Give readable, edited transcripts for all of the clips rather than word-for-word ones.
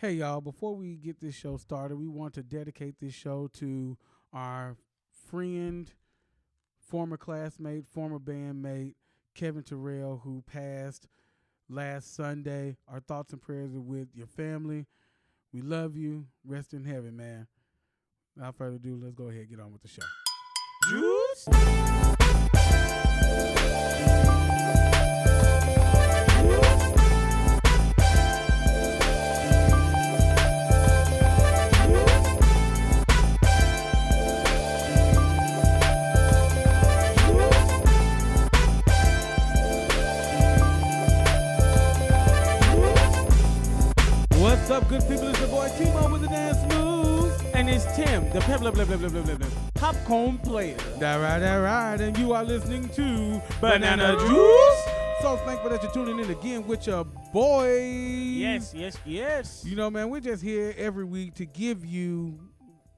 Hey, y'all, before we get this show started, we want to dedicate this show to our friend, former classmate, former bandmate, Kevin Terrell, who passed last Sunday. Our thoughts and prayers are with your family. We love you. Rest in heaven, man. Without further ado, let's go ahead and get on with the show. Juice? What's up, good people? It's your boy Tmo with the dance moves. And it's Tim, the popcorn player. That right. And you are listening to Banana Juice? So thankful that you're tuning in again with your boys. Yes. You know, man, we're just here every week to give you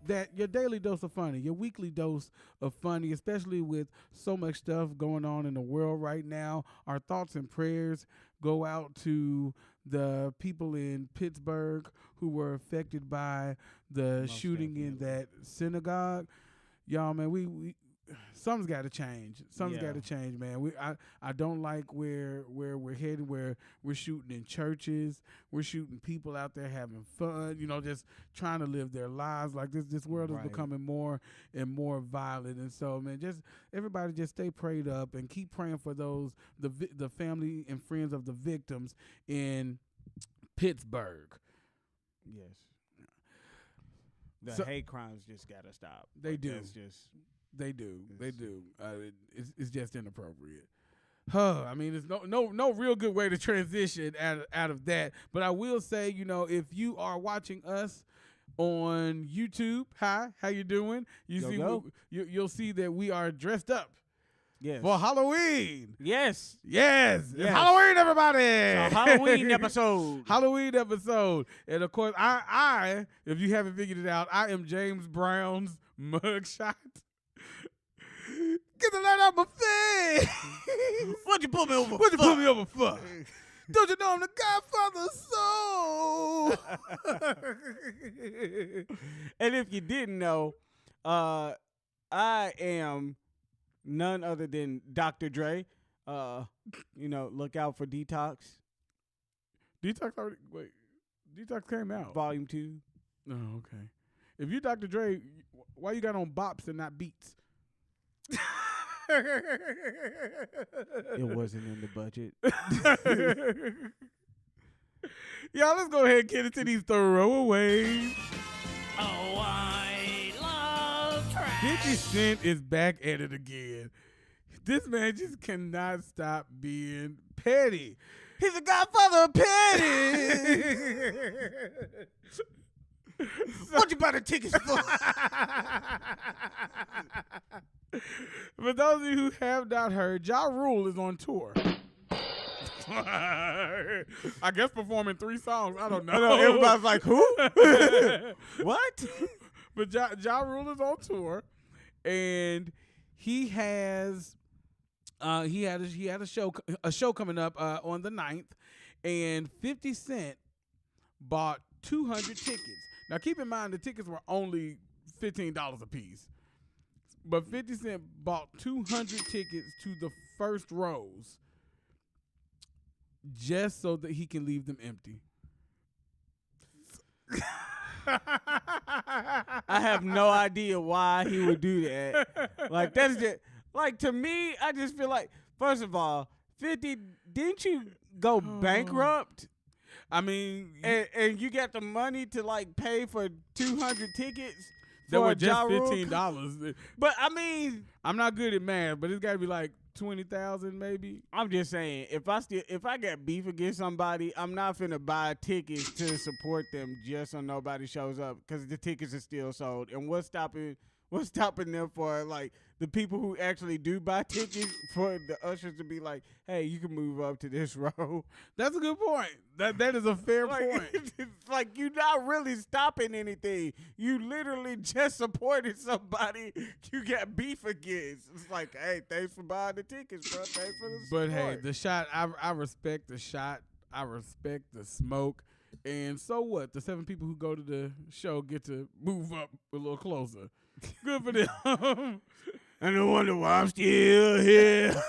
that your daily dose of funny, your weekly dose of funny, especially with so much stuff going on in the world right now. Our thoughts and prayers go out to the people in Pittsburgh who were affected by the Most shooting in that synagogue. Y'all, man, we something's got to change. Something's got to change, man. I don't like where we're headed, where we're shooting in churches, we're shooting people out there having fun, you know, just trying to live their lives. Like this world is becoming more and more violent, and so, man, just everybody just stay prayed up and keep praying for those the family and friends of the victims in Pittsburgh. Yes. The hate crimes just gotta stop. They do. They do. It's just inappropriate. I mean, there's no real good way to transition out of that. But I will say, you know, if you are watching us on YouTube, hi, how you doing? You'll see that we are dressed up. Yes. For Halloween. Yes. It's Halloween, everybody. It's a Halloween episode. Halloween episode. And of course, I, if you haven't figured it out, I am James Brown's mugshot. Get the light out my face. What'd you pull me over for? Don't you know I'm the Godfather's soul? And if you didn't know, I am none other than Dr. Dre. You know, look out for Detox. Detox came out. Volume 2. Oh, okay. If you Dr. Dre, why you got on bops and not beats? It wasn't in the budget. Y'all, let's go ahead and get into these throwaways. Oh, I love trash. 50 Cent is back at it again. This man just cannot stop being petty. He's the godfather of petty. What you buy the tickets for? For those of you who have not heard, Ja Rule is on tour. I guess performing 3 songs. I don't know. Everybody's like, who? What? But Ja Rule is on tour, and he has he had a show coming up on the 9th, and 50 Cent bought 200 tickets. Now keep in mind the tickets were only $15 a piece. But 50 Cent bought 200 tickets to the first rows just so that he can leave them empty. I have no idea why he would do that. Like, that's just, like, to me, I just feel like, first of all, 50, didn't you go bankrupt? I mean, and you got the money to, like, pay for 200 tickets? That were just $15. But I mean, I'm not good at math, but it's got to be like 20,000 maybe. I'm just saying, if I got beef against somebody, I'm not finna buy tickets to support them just so nobody shows up because the tickets are still sold. And what's stopping them for, like, the people who actually do buy tickets, for the ushers to be like, hey, you can move up to this row? That's a good point. That is a fair point. It's like, you're not really stopping anything. You literally just supported somebody you got beef against. It's like, hey, thanks for buying the tickets, bro. Thanks for the support. But hey, the shot, I respect the shot. I respect the smoke. And so what? The 7 people who go to the show get to move up a little closer. Good for them. I don't wonder why I'm still here.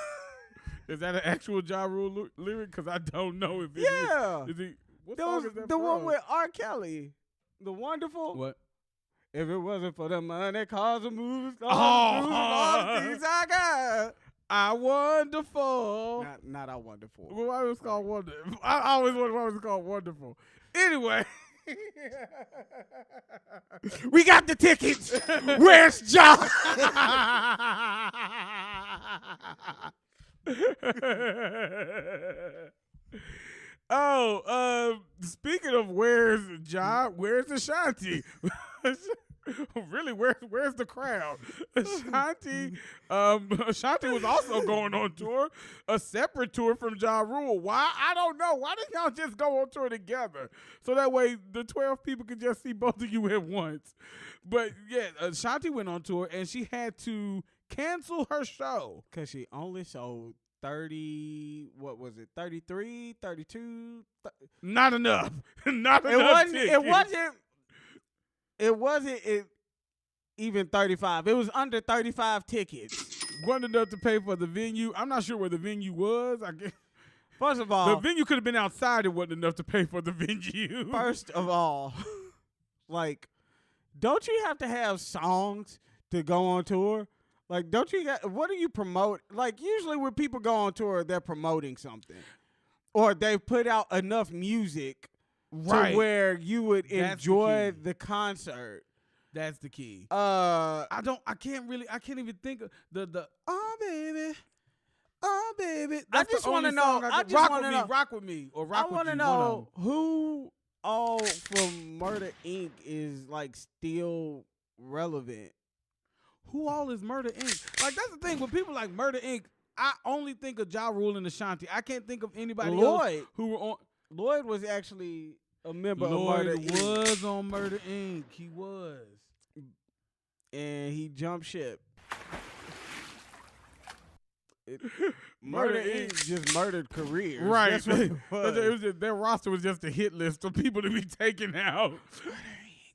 Is that an actual Ja Rule lyric? Because I don't know if it Yeah. is. Is he, what That song was is that the from? one with R. Kelly. The Wonderful. What? If it wasn't for the money, cars and movies, Oh. all the things I got. I Wonderful. Not I Wonderful. Well, why was it called Wonderful? I always wondered why it was called Wonderful. Anyway. We got the tickets. Where's John? Speaking of where's John, where's Ashanti? Really, where's the crowd? Ashanti was also going on tour, a separate tour from Ja Rule. Why? I don't know. Why didn't y'all just go on tour together? So that way the 12 people could just see both of you at once. But yeah, Ashanti went on tour and she had to cancel her show. Because she only sold 30, what was it, 33, 32? Not enough. Not enough tickets. It wasn't even 35. It was under 35 tickets. Wasn't enough to pay for the venue. I'm not sure where the venue was. I guess. First of all, the venue could have been outside. It wasn't enough to pay for the venue. First of all, like, don't you have to have songs to go on tour? Like, don't you what do you promote? Like, usually when people go on tour, they're promoting something. Or they put out enough music to where you would enjoy the concert. That's the key. I can't even think of the oh baby. I just want to know. Rock with me. I want to know who all from Murder Inc. is like still relevant. Who all is Murder Inc.? Like, that's the thing. When people like Murder Inc., I only think of Ja Rule and Ashanti. I can't think of anybody else who were on. Lloyd was actually a member of Murder Inc. Lloyd was on Murder Inc. He was. And he jumped ship. Murder Inc. just murdered careers. Right. That's what it was. Their roster was just a hit list of people to be taken out. Murder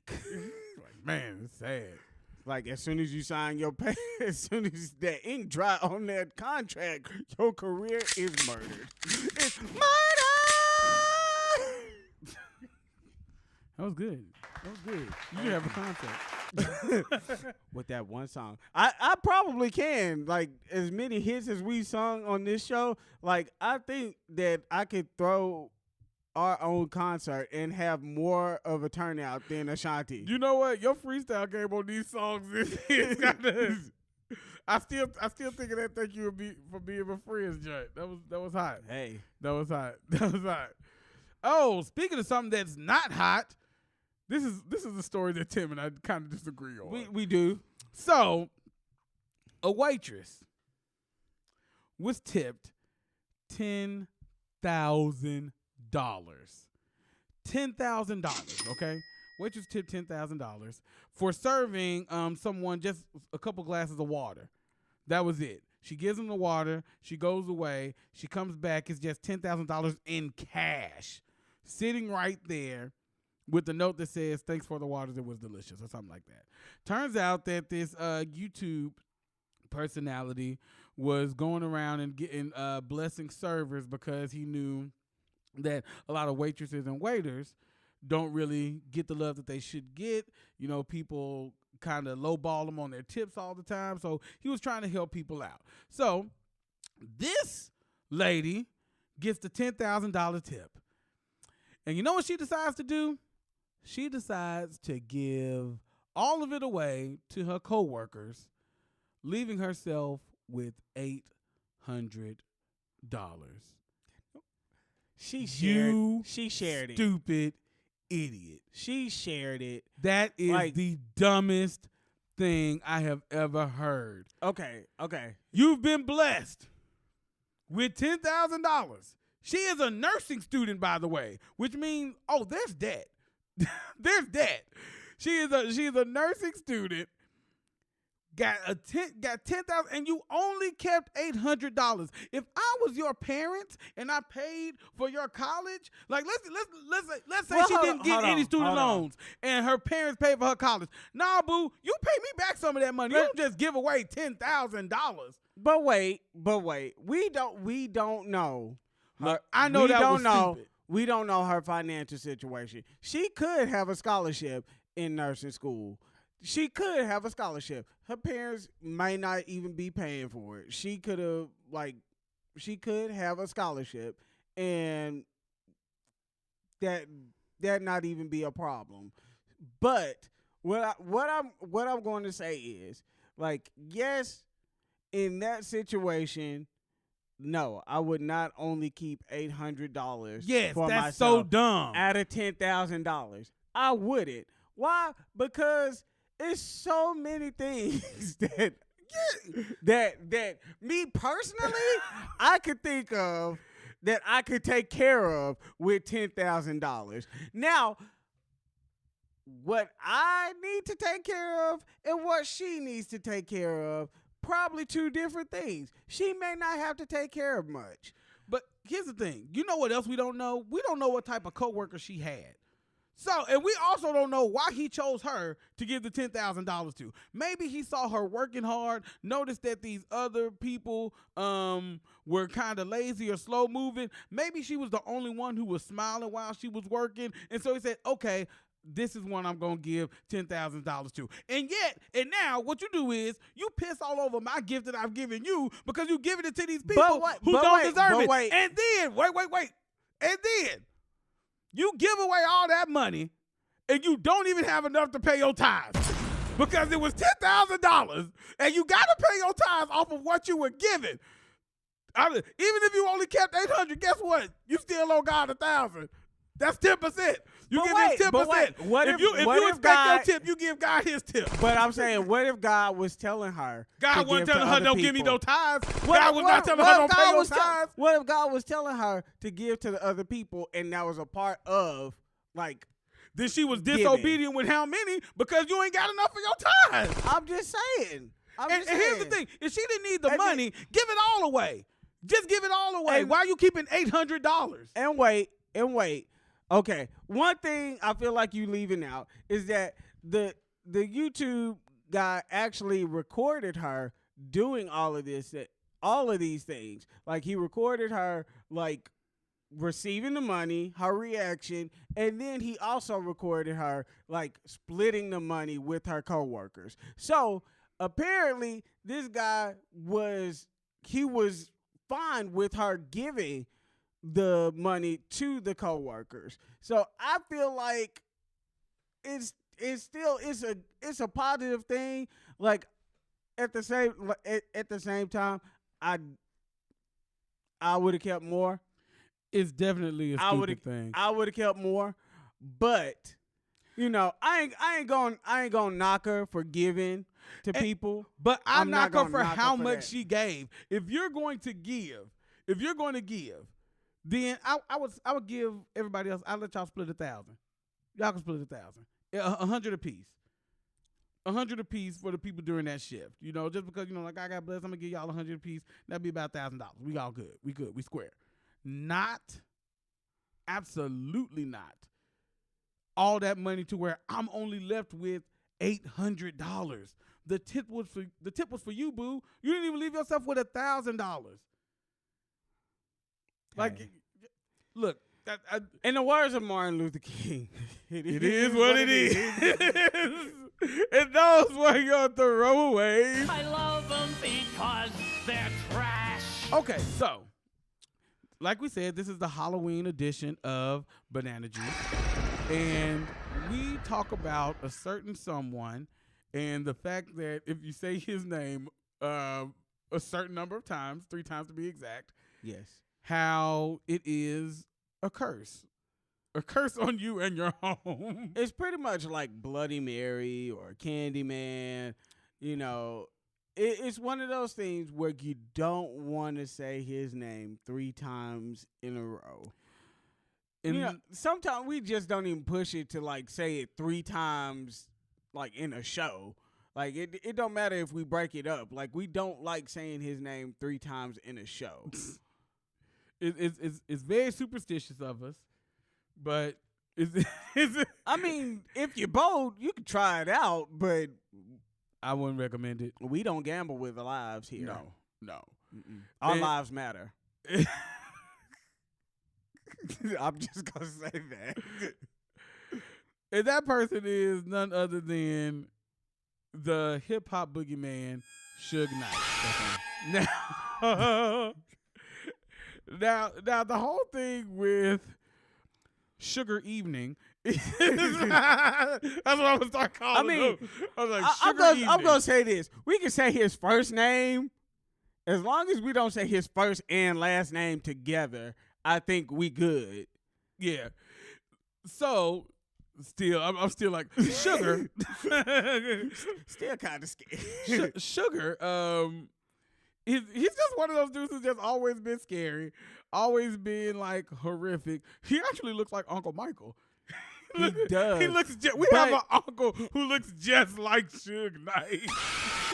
Inc. Like, man, it's sad. Like, as soon as you sign your pay, as soon as that ink dry on that contract, your career is murdered. It's murder! That was good. You have a concept. With that one song. I probably can. Like, as many hits as we sung on this show, like, I think that I could throw our own concert and have more of a turnout than Ashanti. You know what? Your freestyle game on these songs is kind of. I still think of that. Thank you for being my friend's joint. That was hot. Hey, that was hot. Oh, speaking of something that's not hot, this is a story that Tim and I kind of disagree on. We do. So, a waitress was tipped $10,000. $10,000, okay? Waitress tipped $10,000 for serving someone just a couple glasses of water. That was it. She gives them the water. She goes away. She comes back. It's just $10,000 in cash, sitting right there with the note that says, "Thanks for the water. It was delicious," or something like that. Turns out that this YouTube personality was going around and getting blessing servers because he knew that a lot of waitresses and waiters don't really get the love that they should get. You know, people kind of lowball them on their tips all the time. So he was trying to help people out. So this lady gets the $10,000 tip. And you know what she decides to do? She decides to give all of it away to her coworkers, leaving herself with $800. She shared it. Stupid idiot. She shared it. That is like, the dumbest thing I have ever heard. Okay. You've been blessed with $10,000. She is a nursing student, by the way, which means, there's debt. There's debt. She is a nursing student got 10,000, and you only kept $800. If I was your parents and I paid for your college, like let's say she didn't get any student loans and her parents paid for her college. Nah, boo, you pay me back some of that money. You don't just give away $10,000. But wait, we don't know. I know that was stupid. We don't know her financial situation. She could have a scholarship in nursing school. She could have a scholarship. Her parents might not even be paying for it. She could have a scholarship, and that not even be a problem. But what I'm going to say is, like, yes, in that situation, no, I would not only keep $800. Yes, for that's myself so dumb. Out of $10,000, I wouldn't. Why? Because it's so many things that me personally I could think of that I could take care of with $10,000. Now, what I need to take care of and what she needs to take care of, probably two different things. She may not have to take care of much. But here's the thing. You know what else we don't know? We don't know what type of coworker she had. So, and we also don't know why he chose her to give the $10,000 to. Maybe he saw her working hard, noticed that these other people were kind of lazy or slow moving. Maybe she was the only one who was smiling while she was working. And so he said, okay, this is one I'm going to give $10,000 to. And now what you do is you piss all over my gift that I've given you because you giving it to these people who don't deserve it. And then, wait. And then you give away all that money and you don't even have enough to pay your tithes because it was $10,000 and you got to pay your tithes off of what you were given. Even if you only kept $800, guess what? You still owe God $1,000. That's 10%. You give him 10%. If you expect your tip, you give God his tip. But I'm saying, what if God was telling her? God wasn't telling her, don't give me no tithes. God was not telling her, don't pay your tithes. What if God was telling her to give to the other people, and that was a part of, like, then she was disobedient with how many? Because you ain't got enough for your tithes. I'm just saying. And here's the thing. If she didn't need the money, give it all away. Just give it all away. Why are you keeping $800? And wait. Okay, one thing I feel like you leaving out is that the YouTube guy actually recorded her doing all of these things. Like, he recorded her, like, receiving the money, her reaction, and then he also recorded her, like, splitting the money with her coworkers. So apparently this guy was fine with her giving the money to the coworkers. So I feel like it's a positive thing. Like, at the same time, I would have kept more. It's definitely a stupid thing. I would have kept more, but you know, I ain't gonna knock her for giving to people. But I'm not her for how much she gave. If you're going to give, then I would give everybody else. I'll let y'all split 1,000. Y'all can split 1,000. 100 apiece. 100 apiece for the people during that shift. You know, just because, you know, like, I got blessed, I'm gonna give y'all 100 apiece. That'd be about $1,000. We all good. We good. We square. Not, absolutely not, all that money to where I'm only left with $800. The tip was for you, boo. You didn't even leave yourself with $1,000. Like, look, in the words of Martin Luther King, it is what it is. And those were your throwaways. I love them because they're trash. Okay, so, like we said, this is the Halloween edition of Banana Juice. And we talk about a certain someone and the fact that if you say his name a certain number of times, 3 times to be exact, yes, how it is a curse on you and your home. It's pretty much like Bloody Mary or Candyman. You know, it's one of those things where you don't want to say his name 3 times in a row. And, you know, sometimes we just don't even push it to, like, say it 3 times, like, in a show. Like it don't matter if we break it up. Like we don't like saying his name 3 times in a show. It's very superstitious of us, but I mean, if you're bold, you can try it out, but I wouldn't recommend it. we don't gamble with the lives here. No. Our lives matter. I'm just gonna say that. And that person is none other than the hip hop Boogie Man, Suge Knight. Now, the whole thing with Sugar Evening. That's what I'm gonna start calling. I was like, I'm gonna say this. We can say his first name as long as we don't say his first and last name together. I think we good. Yeah. So, still, I'm still like Sugar. Still kind of scared. Sugar. He's just one of those dudes who's just always been scary, always been like horrific. He actually looks like Uncle Michael. He does. He looks. We have an uncle who looks just like Suge Knight.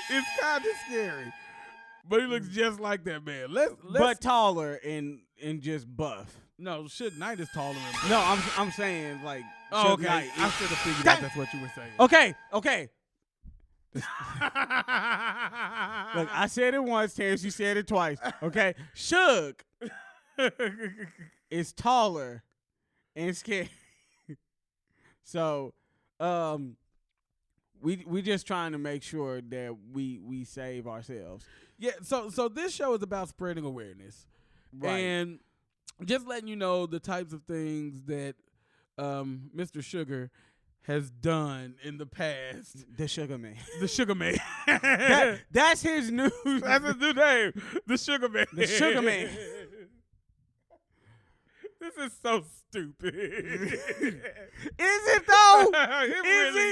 It's kind of scary, but he looks just like that man. But taller and just buff. No, Suge Knight is taller than buff. No, I'm saying like. Oh, Suge okay. Knight I should have figured out that's what you were saying. Okay. Look, I said it once, Terrence. You said it twice. Okay, Suge is taller and scary. So, we just trying to make sure that we save ourselves. Yeah. So this show is about spreading awareness, Right. and just letting you know the types of things that Mr. Sugar has done in the past. The Sugarman. The Sugarman. That's his new. That's his new name. The Sugarman. The Sugarman. This is so stupid. Is it though? It really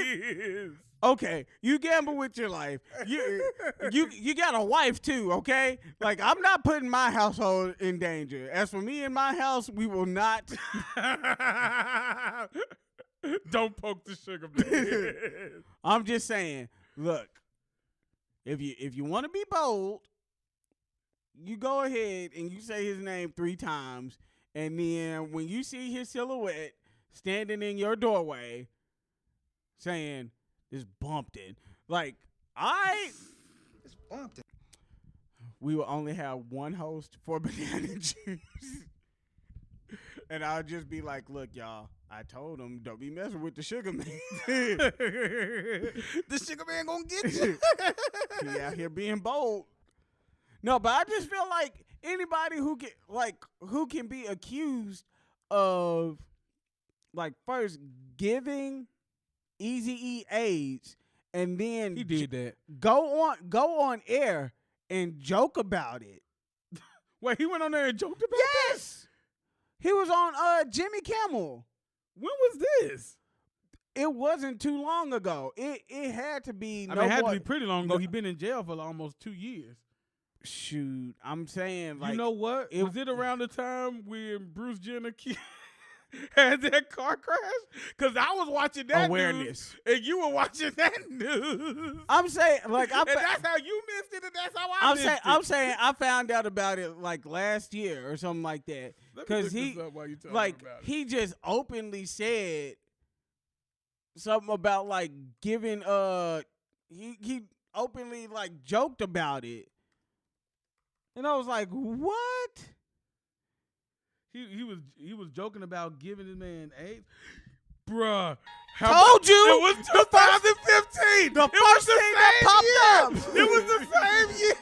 is. Okay, you gamble with your life. You got a wife too, okay? Like I'm not putting my household in danger. As for me and my house, we will not. Don't poke the Sugarman. I'm just saying, look, if you want to be bold, you go ahead and you say his name 3 times, and then when you see his silhouette standing in your doorway, saying "This Bumpton," like It's Bumpton. we will only have one host for Banana Juice, and I'll just be like, "Look, y'all." I told him, don't be messing with the Sugarman. The Sugarman gonna get you. He out here being bold. No, but I just feel like anybody who can be accused of like first giving Eazy-E AIDS and then He did that. go on air and joke about it. Wait, he went on there and joked about that? Yes. He was on Jimmy Kimmel. When was this? It wasn't too long ago. It had to be. I mean, it had to be pretty long ago. He's been in jail for almost 2 years. Shoot, I'm saying like you know what? Was it around the time when Bruce Jenner had that car crash? Because I was watching that awareness, news, and you were watching that news. I'm saying like and that's how you missed it, and that's how I missed it. I'm saying I found out about it like last year or something like that. Because he just openly said something about like giving he openly like joked about it. And I was like, what? He was joking about giving his man AIDS. Bruh. Told you it was 2015. The first thing that popped up. It was the same year.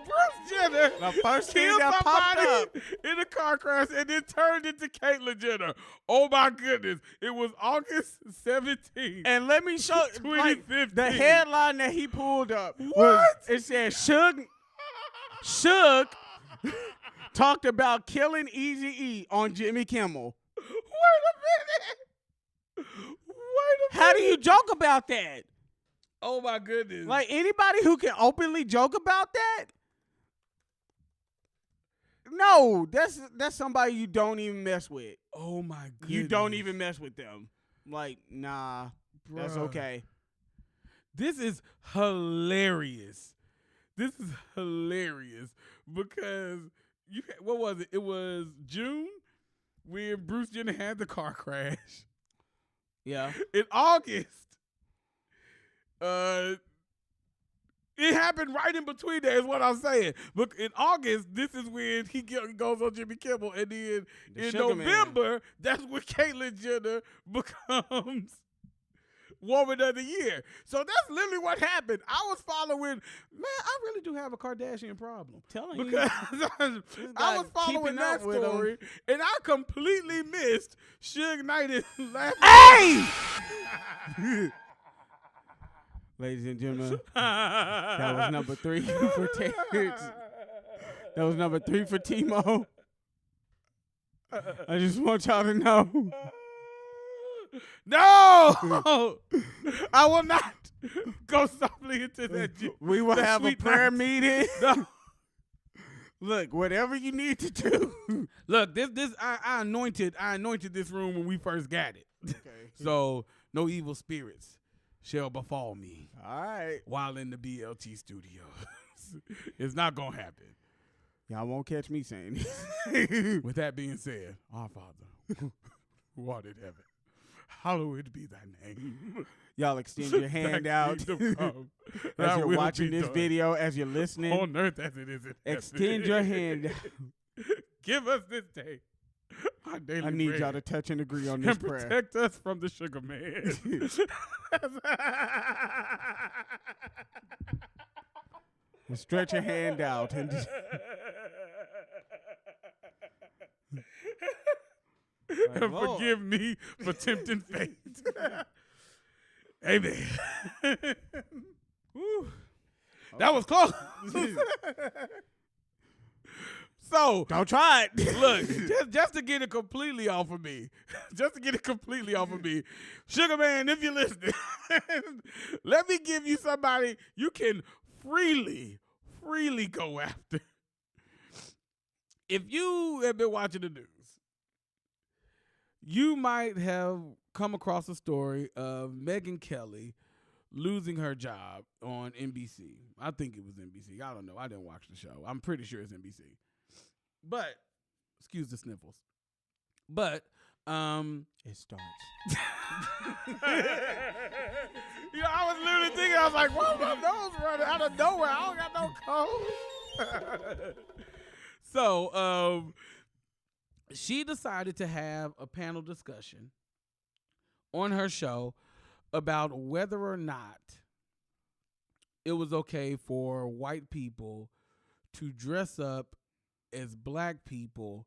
Bruce Jenner The first thing killed that popped somebody up in a car crash and then turned into Caitlyn Jenner. Oh my goodness. It was August 17th. And let me show like, 2015. the headline that he pulled up. What? It said Suge talked about killing Eazy-E on Jimmy Kimmel. Wait a minute. How do you joke about that? Oh my goodness. Like anybody who can openly joke about that? No, that's somebody you don't even mess with. Oh my goodness. You don't even mess with them. Like, nah, that's Bruh. okay. This is hilarious. This is hilarious because what was it? It was June when Bruce Jenner had the car crash. Yeah. In August, it happened right in between there is what I'm saying. Look, in August, this is when he goes on Jimmy Kimmel. And then in November, that's when Caitlyn Jenner becomes Woman of the Year. So that's literally what happened. I was following, man, I really do have a Kardashian problem. Telling because you. I was following that story, and I completely missed Suge Knight is laughing. Hey! Ladies and gentlemen, that was number 3 for Terrence. That was number 3 for Tmo. I just want y'all to know. No! I will not go softly into that. We will have a prayer meeting. No. Look, whatever you need to do. Look, I anointed this room when we first got it. Okay. So no evil spirits shall befall me. All right. While in the BLT studios. It's not gonna happen. Y'all won't catch me saying this. With that being said, our Father, who art in heaven, hallowed be thy name. Y'all extend your hand out as you're watching this video, as you're listening. On earth as it is in heaven. Extend your hand out. Give us this day our daily bread. I need y'all to touch and agree on this and prayer. Protect us from the Sugarman. Stretch your hand out and and forgive me for tempting fate. Amen. Woo. That was close. So don't try it. Look, just to get it completely off of me. Sugarman, if you're listening, let me give you somebody you can freely go after. If you have been watching the news, you might have come across a story of Megyn Kelly losing her job on NBC. I think it was NBC. I don't know. I didn't watch the show. I'm pretty sure it's NBC. But, excuse the sniffles. But, it starts. I was literally thinking, I was like, why my nose running out of nowhere? I don't got no cold. So, she decided to have a panel discussion on her show about whether or not it was okay for white people to dress up as black people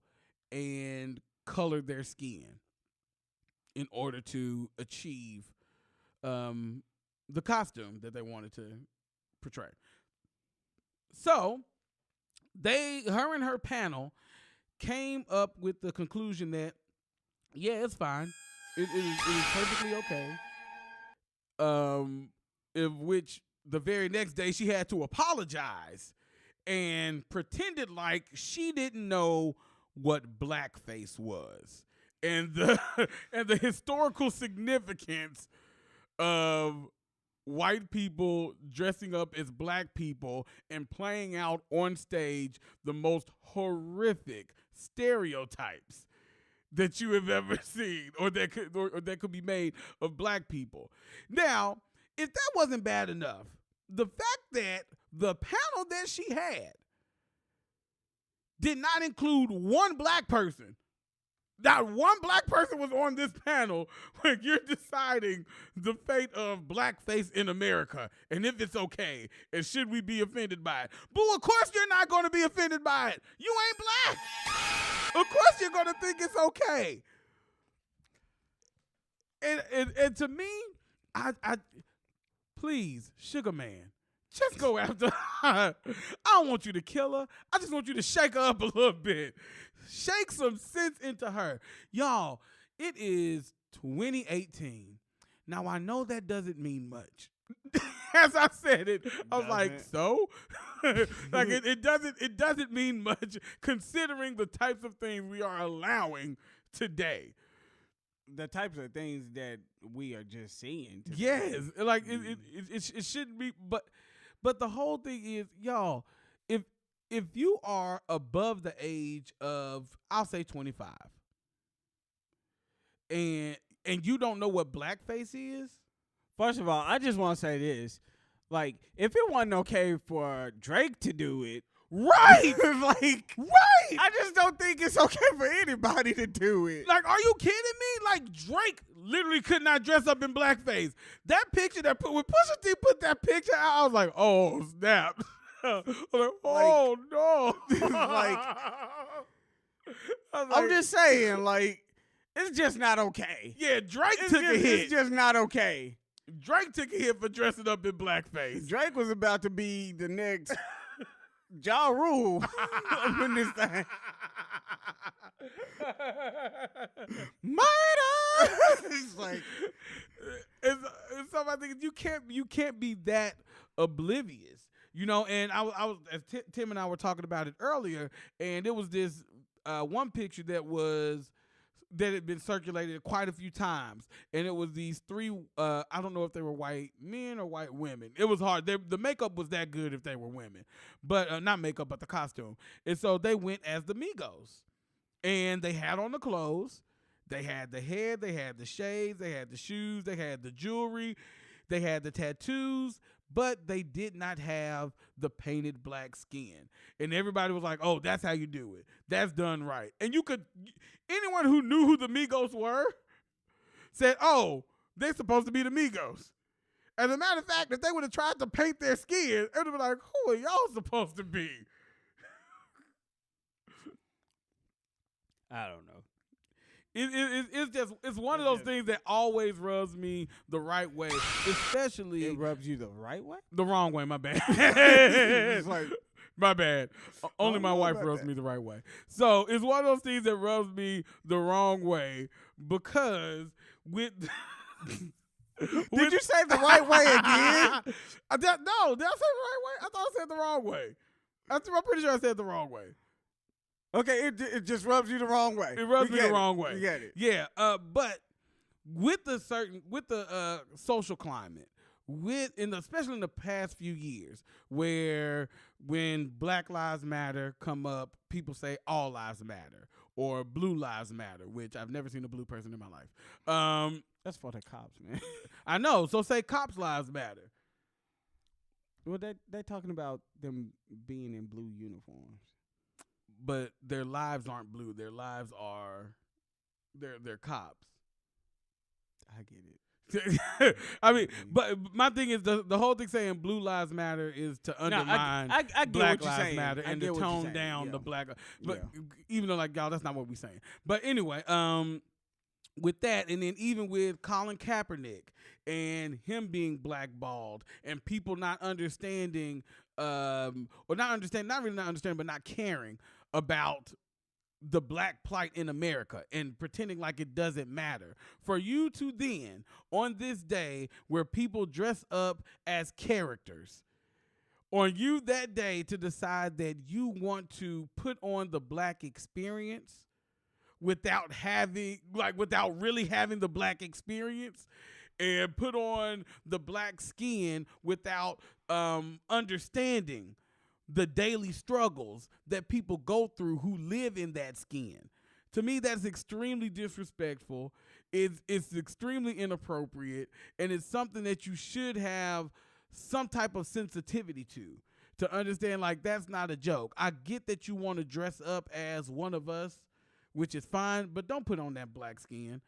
and color their skin in order to achieve the costume that they wanted to portray. So her and her panel came up with the conclusion that, yeah, it's fine. It is perfectly okay. In which the very next day she had to apologize and pretended like she didn't know what blackface was and the historical significance of white people dressing up as black people and playing out on stage the most horrific stereotypes that you have ever seen or that could be made of black people. Now, if that wasn't bad enough, the fact that the panel that she had did not include one black person. Not one black person was on this panel when you're deciding the fate of blackface in America and if it's okay and should we be offended by it. Boo, of course you're not going to be offended by it. You ain't black. Of course you're going to think it's okay. And to me, I please, Sugarman, just go after her. I don't want you to kill her. I just want you to shake her up a little bit. Shake some sense into her. Y'all, it is 2018. Now, I know that doesn't mean much. As I said it, I was like, so? Like, it doesn't mean much considering the types of things we are allowing today. the types of things that we are just seeing. Today. Yes, like it shouldn't be, but the whole thing is, y'all, if you are above the age of, I'll say 25, and you don't know what blackface is. First of all, I just want to say this: like, if it wasn't okay for Drake to do it, right? Like, right? I just don't think it's okay for anybody to do it. Like, are you kidding me? Like, Drake literally could not dress up in blackface. That picture when Pusha T put that picture out, I was like, oh snap! I was like, oh no! I'm just saying, like, it's just not okay. Yeah, Drake took a hit. It's just not okay. Drake took a hit for dressing up in blackface. Drake was about to be the next Ja Rule up in this thing. Murder! It's like, it's something I think you can't be that oblivious, you know. And I was as Tim and I were talking about it earlier, and it was this one picture that had been circulated quite a few times, and it was these three. I don't know if they were white men or white women. It was hard. The makeup was that good if they were women, but not makeup, but the costume. And so they went as the Migos, and they had on the clothes, they had the hair, they had the shades, they had the shoes, they had the jewelry, they had the tattoos, but they did not have the painted black skin. And everybody was like, oh, that's how you do it. That's done right. And anyone who knew who the Migos were said, oh, they're supposed to be the Migos. As a matter of fact, if they would have tried to paint their skin, it would have been like, who are y'all supposed to be? I don't know. It's one of those things that always rubs me the right way, especially It rubs you the right way? the wrong way. My bad. It's like, my bad. Only my wife rubs me the right way. So it's one of those things that rubs me the wrong way because with. Did you say the right way again? No, did I say the right way? I thought I said the wrong way. I'm pretty sure I said the wrong way. Okay, it just rubs you the wrong way. It rubs me the wrong way. You get it. Yeah, but with the social climate, especially in the past few years, where when Black Lives Matter come up, people say all lives matter or blue lives matter, which I've never seen a blue person in my life. That's for the cops, man. I know. So say cops' lives matter. Well, they talking about them being in blue uniforms. But their lives aren't blue. Their lives are, they're cops. I get it. I mean, but my thing is the whole thing saying blue lives matter is to undermine I get Black what you're Lives saying. Matter and to tone down the black. But even though like y'all, that's not what we're saying. But anyway, with that, and then even with Colin Kaepernick and him being blackballed and people not understanding, but not caring about the black plight in America and pretending like it doesn't matter. For you to then, on this day where people dress up as characters, on you that day to decide that you want to put on the black experience without really having the black experience, and put on the black skin without understanding the daily struggles that people go through who live in that skin. To me, that's extremely disrespectful. It's extremely inappropriate, and it's something that you should have some type of sensitivity to understand, like, that's not a joke. I get that you want to dress up as one of us, which is fine, but don't put on that black skin.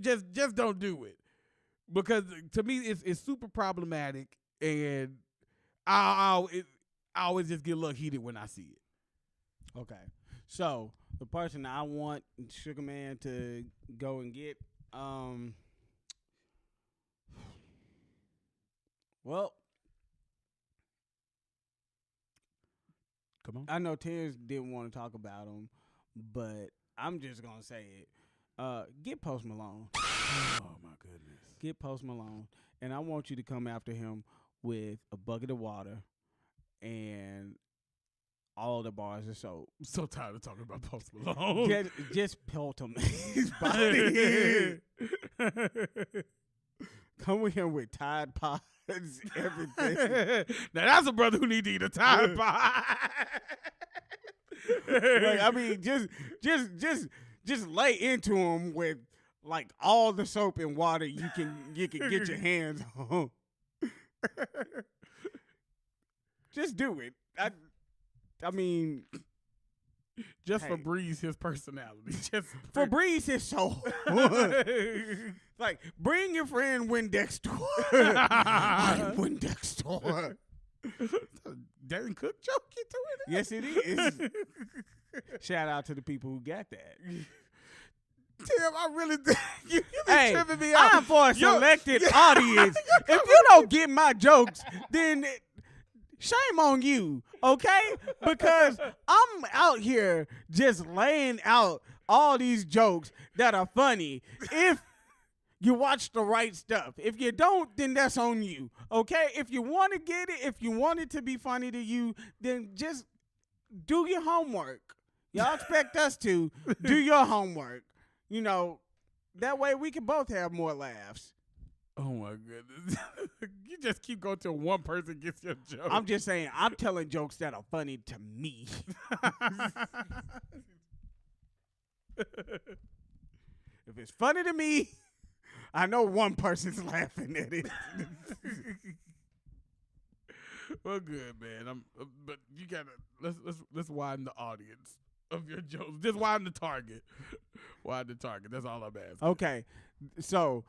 Just don't do it. Because to me, it's super problematic, and I always just get a little heated when I see it. Okay. So the person I want Sugarman to go and get, well, come on. I know Terrence didn't want to talk about him, but I'm just gonna say it. Get Post Malone. Oh my goodness. Get Post Malone, and I want you to come after him with a bucket of water and all the bars of soap. I'm so tired of talking about Post Malone. Just pelt him in his body. Come with him with Tide Pods, everything. Now that's a brother who need to eat a Tide Pod. Like, I mean, just lay into him with like all the soap and water you can get your hands on. Just do it. I mean, just for Breeze, his personality. Just for Breeze, his soul. Like, bring your friend Windextor. I'm Windextor. Darren Cook joke you doing? Yes, it is. Shout out to the people who got that. Tim, I really think you be tripping me out. I'm for a selected audience. If you don't get my jokes, then shame on you, okay? Because I'm out here just laying out all these jokes that are funny. If you watch the right stuff. If you don't, then that's on you, okay? If you want to get it, if you want it to be funny to you, then just do your homework. Y'all expect us to do your homework. You know, that way we can both have more laughs. Oh, my goodness. You just keep going till one person gets your joke. I'm just saying, I'm telling jokes that are funny to me. If it's funny to me, I know one person's laughing at it. Well, good, man. But you gotta let's widen the audience of your jokes. Just widen the target. Widen the target. That's all I'm asking. Okay, so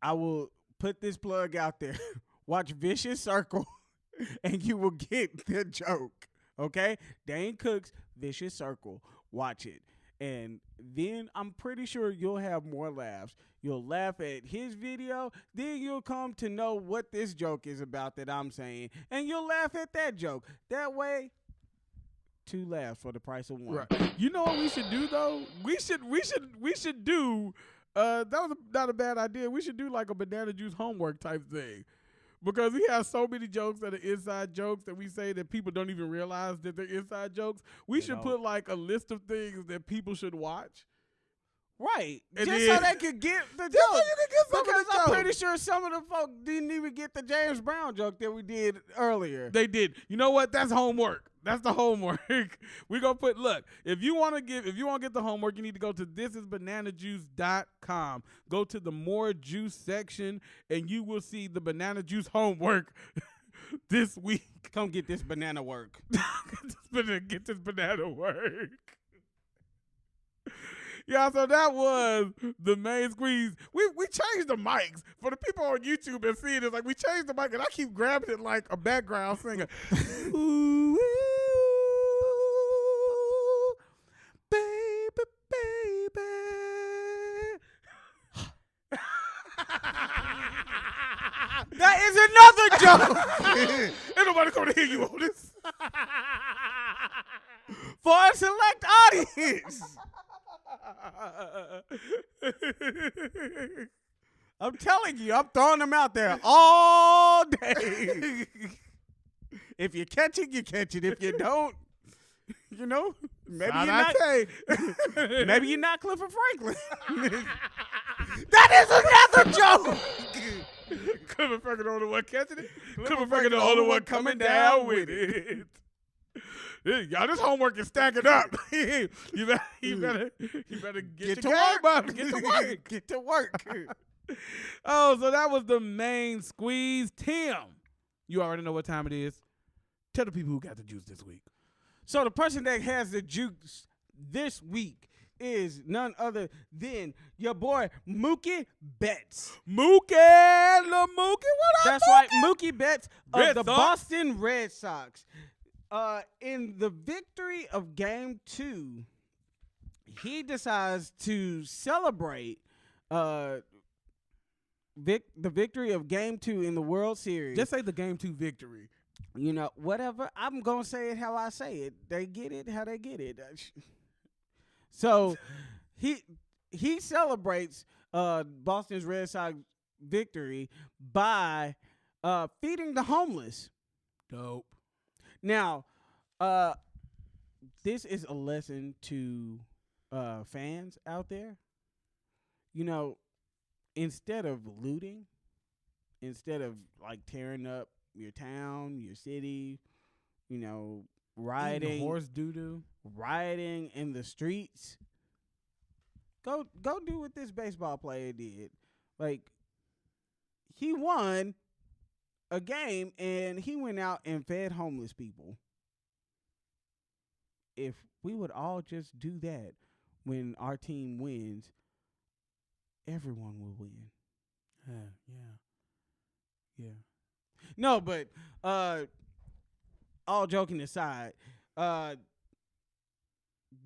I will put this plug out there. Watch Vicious Circle, and you will get the joke. Okay, Dane Cook's Vicious Circle. Watch it. And then I'm pretty sure you'll have more laughs. You'll laugh at his video. Then you'll come to know what this joke is about that I'm saying. And you'll laugh at that joke. That way, 2 laughs for the price of 1. Right. You know what we should do, though? We should do, that was not a bad idea. We should do like a banana juice homework type thing. Because we have so many jokes that are inside jokes that we say that people don't even realize that they're inside jokes. We should put like a list of things that people should watch. Right. And just then, so they could get the joke. So you can get some because of the I'm joke. pretty sure some of the folk didn't even get the James Brown joke that we did earlier. They did. You know what? That's homework. That's the homework. We're going to put, look, if you want to get the homework, you need to go to thisisbananajuice.com. Go to the more juice section, and you will see the banana juice homework this week. Come get this banana work. Get this banana work. Yeah, so that was the main squeeze. We changed the mics. For the people on YouTube and seeing it, like we changed the mic, and I keep grabbing it like a background singer. Ooh, baby, baby. That is another joke. Ain't nobody coming to hear you on this. For a select audience. I'm telling you, I'm throwing them out there all day. If you catch it, you catch it. If you don't, you know, maybe you're not. Maybe you're not Clifford Franklin. That is another joke. Clifford Franklin the only one catching it. Clifford Franklin the only one coming down with it. Y'all, this homework is stacking up. you better get your game up. Get to work. Get to work. Oh, so that was the main squeeze. Tim, you already know what time it is. Tell the people who got the juice this week. So the person that has the juice this week is none other than your boy Mookie Betts. Mookie, little Mookie, what up, That's Mookie? right, Mookie Betts of Red the Sox. Boston Red Sox. In the victory of Game 2, he decides to celebrate the victory of Game 2 in the World Series. Just say the Game 2 victory. You know, whatever. I'm going to say it how I say it. They get it how they get it. So he celebrates Boston's Red Sox victory by feeding the homeless. Dope. Now, This is a lesson to fans out there. You know, instead of looting, instead of like tearing up your town, your city, you know, rioting, horse doo-doo, rioting in the streets, go do what this baseball player did. Like, he won a game and he went out and fed homeless people. If we would all just do that when our team wins, everyone will win. Yeah. No, but all joking aside,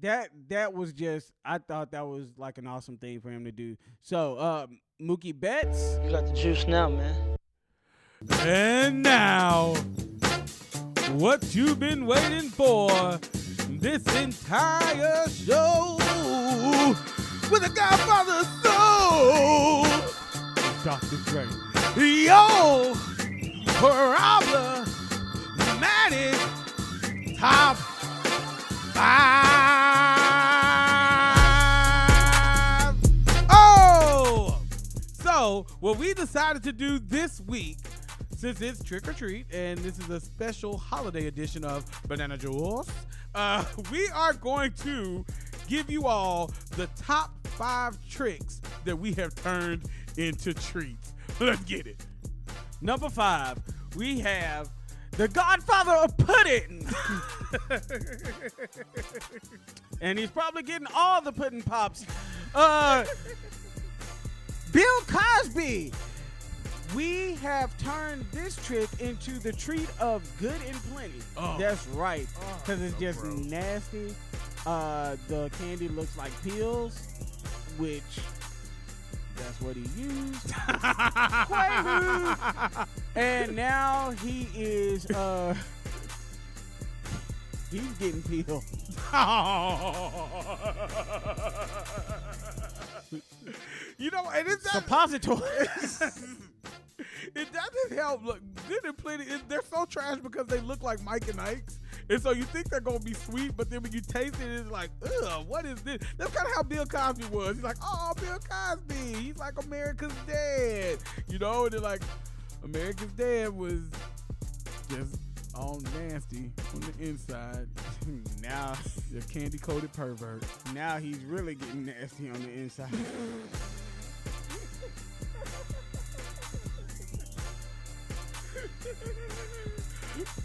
that was just, I thought that was like an awesome thing for him to do. So, Mookie Betts. You got the juice now, man. And now, what you've been waiting for this entire show with the Godfather Soul, Dr. Dre. Yo, problematic top 5. Oh! So, what we decided to do this week, since it's Trick or Treat, and this is a special holiday edition of Banana Juice, we are going to give you all the top 5 tricks that we have turned into treats. Let's get it. Number 5, we have the Godfather of pudding. And he's probably getting all the pudding pops. Bill Cosby. We have turned this trick into the treat of good and plenty. Oh. That's right. Because it's so just gross. nasty. The candy looks like pills, which that's what he used. Quaalude. And now he is he's getting peeled. You know, and it's Suppositories. it doesn't help. Look, good and plenty. They're so trash because they look like Mike and Ike's, and so you think they're gonna be sweet, but then when you taste it, it's like, ugh, what is this? That's kind of how Bill Cosby was. He's like, oh, Bill Cosby. He's like America's Dad, you know. And they're like, America's Dad was just all nasty on the inside. Now, The candy coated pervert. now he's really getting nasty on the inside.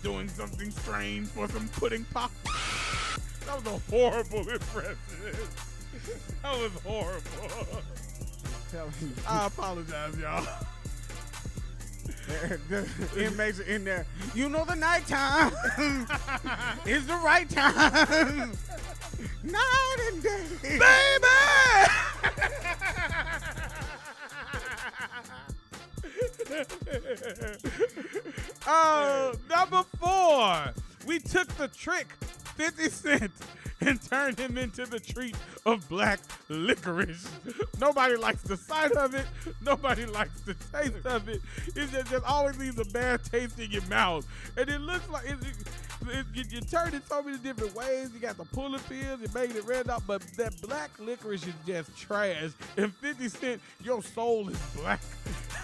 Doing something strange for some pudding pop. That was a horrible impression. That was horrible. I apologize, y'all. The inmates are in there. You know the nighttime is the right time. Night and day. Baby! Oh, number 4. We took the trick 50 Cent and turned him into the treat of black licorice. Nobody likes the sight of it. Nobody likes the taste of it. It just always leaves a bad taste in your mouth. And it looks like you turn it so many different ways. You got the pulling pills, you making it red out, but that black licorice is just trash. And 50 Cent, your soul is black.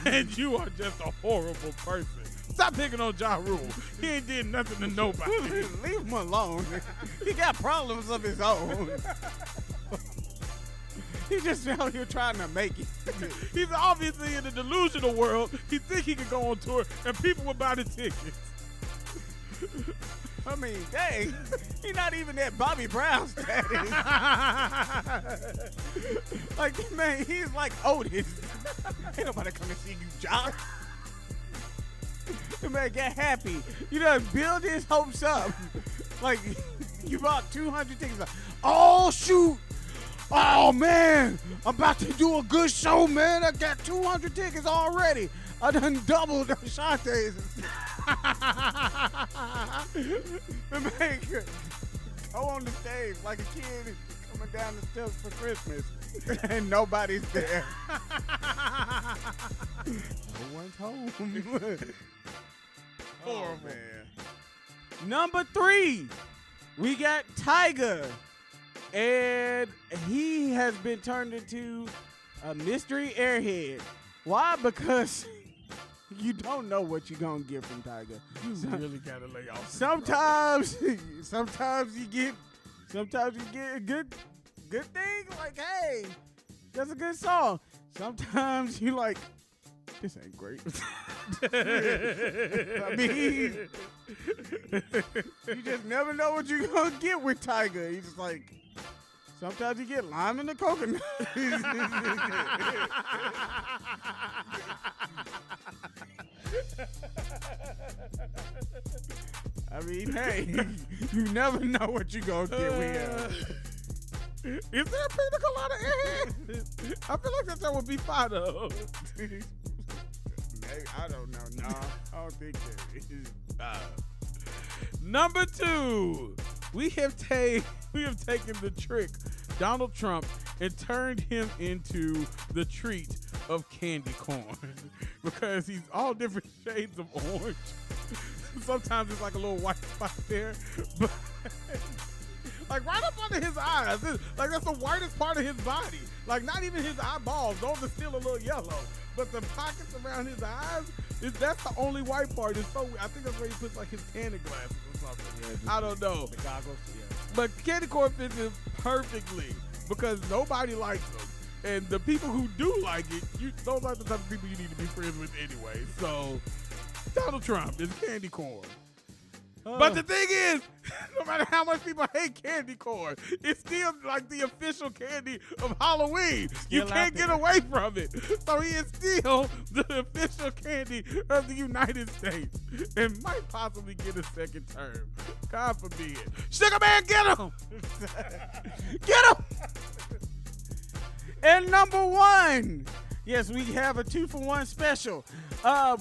And you are just a horrible person. Stop picking on Ja Rule. He ain't did nothing to nobody. Leave him alone. He got problems of his own. He just out here trying to make it. He's obviously in a delusional world. He think he can go on tour and people will buy the tickets. I mean, dang, he not even at Bobby Brown status. Like, man, he's like Otis. Ain't nobody come to see you, John. Man, get happy. You done build his hopes up. Like, you bought 200 tickets. Like, oh, shoot. Oh, man. I'm about to do a good show, man. I got 200 tickets already. I done doubled Ashante's. Man, go on the stage like a kid coming down the steps for Christmas. And nobody's there. No one's home. Horrible. Man. Number 3, we got Tyga, and he has been turned into a mystery airhead. Why? Because you don't know what you're gonna get from Tyga. You really gotta lay off. Sometimes you get a good thing. Like, hey, that's a good song. Sometimes you like, this ain't great. I mean, you just never know what you're gonna get with Tyga. He's just like, sometimes you get lime in the coconut. I mean, hey, you never know what you're gonna get with him. Is there a pina colada airhead? I feel like that would be fine though. I don't know. No, I don't think there is. Number 2, we have taken the trick, Donald Trump, and turned him into the treat of candy corn because he's all different shades of orange. Sometimes it's like a little white spot there, but like right up under his eyes. Like that's the whitest part of his body. Like not even his eyeballs. Those are still a little yellow. But the pockets around his eyes, that's the only white part. It's so I think that's where he puts like his tanning glasses or something. Yeah, I don't know. The goggles, yeah. But candy corn fits him perfectly because nobody likes them. And the people who do like it, those are the type of people you need to be friends with anyway. So Donald Trump is candy corn. But the thing is, no matter how much people hate candy corn, it's still like the official candy of Halloween. You can't get away from it. So he is still the official candy of the United States and might possibly get a second term. God forbid. Sugarman, get him! Get him! And number 1, yes, we have a 2-for-1 special.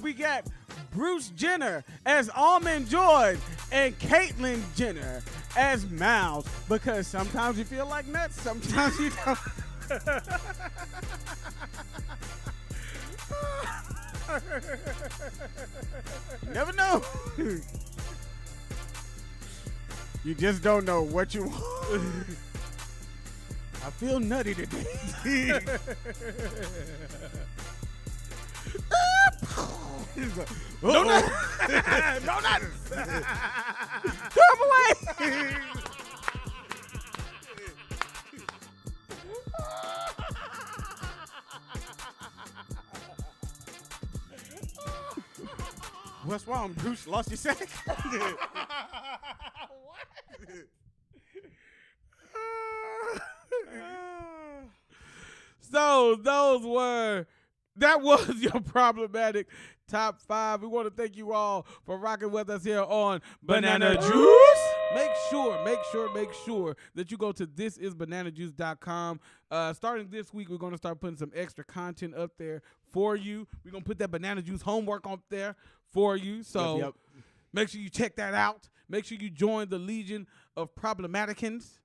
We got Bruce Jenner as Almond Joy and Caitlyn Jenner as Mouse because sometimes you feel like nuts, sometimes you don't. Never know. You just don't know what you want. I feel nutty today. No nuts! No nuts! Throw him away! What's wrong, Bruce? Lost your sack? What? So that was your problematic top 5. We want to thank you all for rocking with us here on Banana Juice. Make sure that you go to thisisbananajuice.com. Starting this week, we're going to start putting some extra content up there for you. We're going to put that Banana Juice homework up there for you. So Make sure you check that out. Make sure you join the Legion of Problematicans.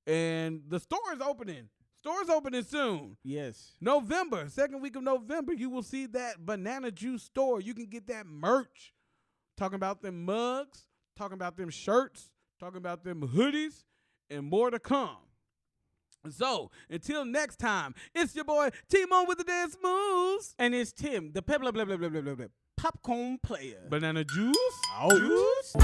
And the store is opening. Store's opening soon. Yes. November, second week of November, you will see that Banana Juice store. You can get that merch. Talking about them mugs, talking about them shirts, talking about them hoodies, and more to come. So, until next time, it's your boy Tmo with the dance moves. And it's Tim, the popcorn player. Banana Juice. Juice.